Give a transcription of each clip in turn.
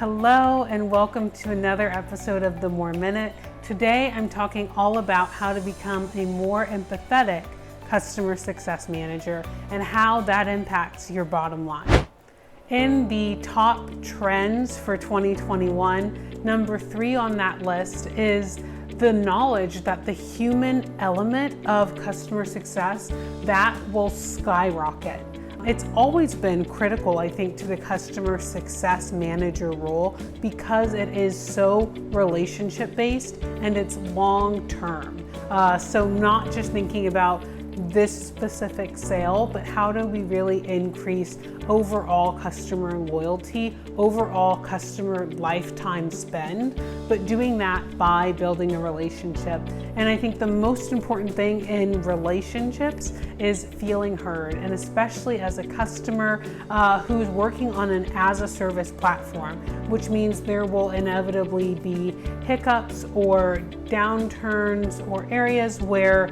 Hello and welcome to another episode of The More Minute. Today I'm talking all about how to become a more empathetic customer success manager and how that impacts your bottom line. In the top trends for 2021, number 3 on that list is the knowledge that the human element of customer success, that will skyrocket. It's always been critical, I think, to the customer success manager role because it is so relationship-based and it's long-term. So not just thinking about this specific sale, but how do we really increase overall customer loyalty, overall customer lifetime spend, but doing that by building a relationship. And I think the most important thing in relationships is feeling heard, and especially as a customer who's working on an as-a-service platform, which means there will inevitably be hiccups or downturns or areas where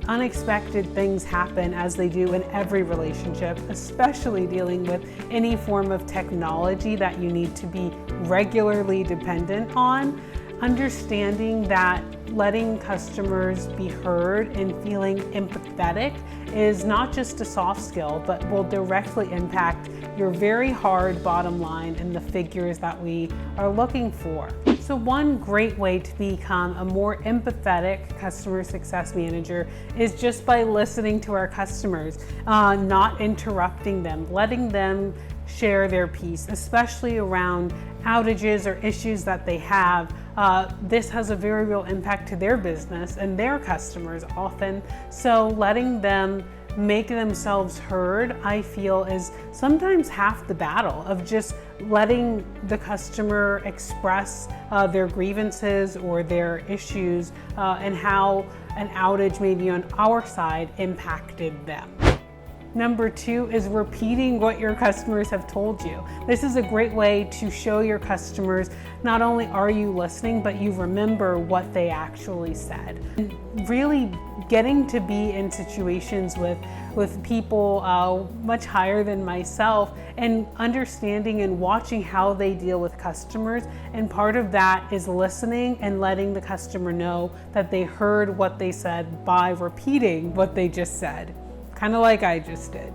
unexpected things happen, as they do in every relationship, especially dealing with any form of technology that you need to be regularly dependent on. Understanding that letting customers be heard and feeling empathetic is not just a soft skill, but will directly impact your very hard bottom line and the figures that we are looking for. So one great way to become a more empathetic customer success manager is just by listening to our customers, not interrupting them, letting them share their piece, especially around outages or issues that they have. This has a very real impact to their business and their customers often. So letting them make themselves heard, I feel, is sometimes half the battle of just letting the customer express their grievances or their issues and how an outage maybe on our side impacted them. Number 2 is repeating what your customers have told you. This is a great way to show your customers not only are you listening, but you remember what they actually said. And really getting to be in situations with people much higher than myself and understanding and watching how they deal with customers. And part of that is listening and letting the customer know that they heard what they said by repeating what they just said. Kind of like I just did.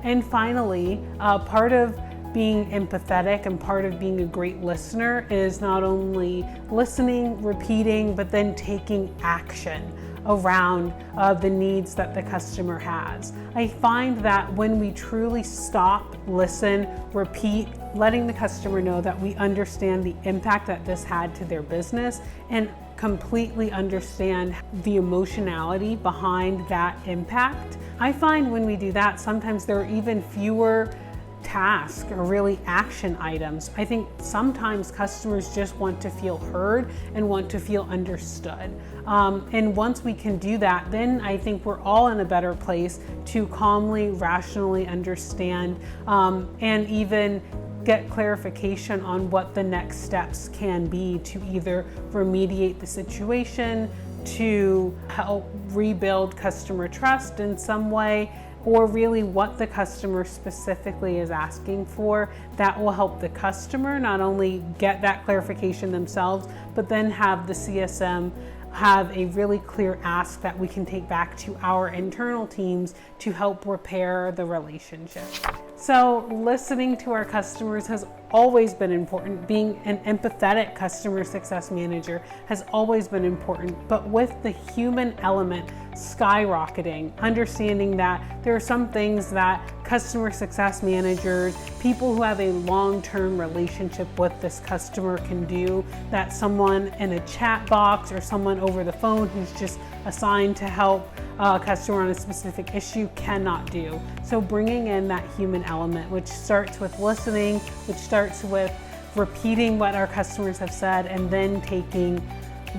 And finally, part of being empathetic and part of being a great listener is not only listening, repeating, but then taking action around the needs that the customer has. I find that when we truly stop, listen, repeat, letting the customer know that we understand the impact that this had to their business and completely understand the emotionality behind that impact. I find when we do that, sometimes there are even fewer tasks or really action items. I think sometimes customers just want to feel heard and want to feel understood. And once we can do that, then I think we're all in a better place to calmly, rationally understand and even get clarification on what the next steps can be to either remediate the situation, to help rebuild customer trust in some way, or really what the customer specifically is asking for. That will help the customer not only get that clarification themselves, but then have the CSM have a really clear ask that we can take back to our internal teams to help repair the relationship. So listening to our customers has always been important. Being an empathetic customer success manager has always been important, but with the human element skyrocketing, understanding that there are some things that customer success managers, people who have a long-term relationship with this customer can do that someone in a chat box or someone over the phone who's just assigned to help a customer on a specific issue cannot do. So bringing in that human element, which starts with listening, which starts with repeating what our customers have said, and then taking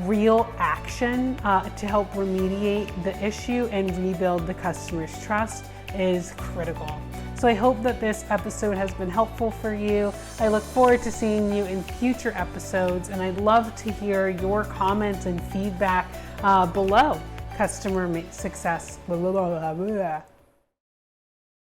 real action to help remediate the issue and rebuild the customer's trust is critical. So I hope that this episode has been helpful for you. I look forward to seeing you in future episodes, and I'd love to hear your comments and feedback below. Customer success. Blah, blah, blah, blah.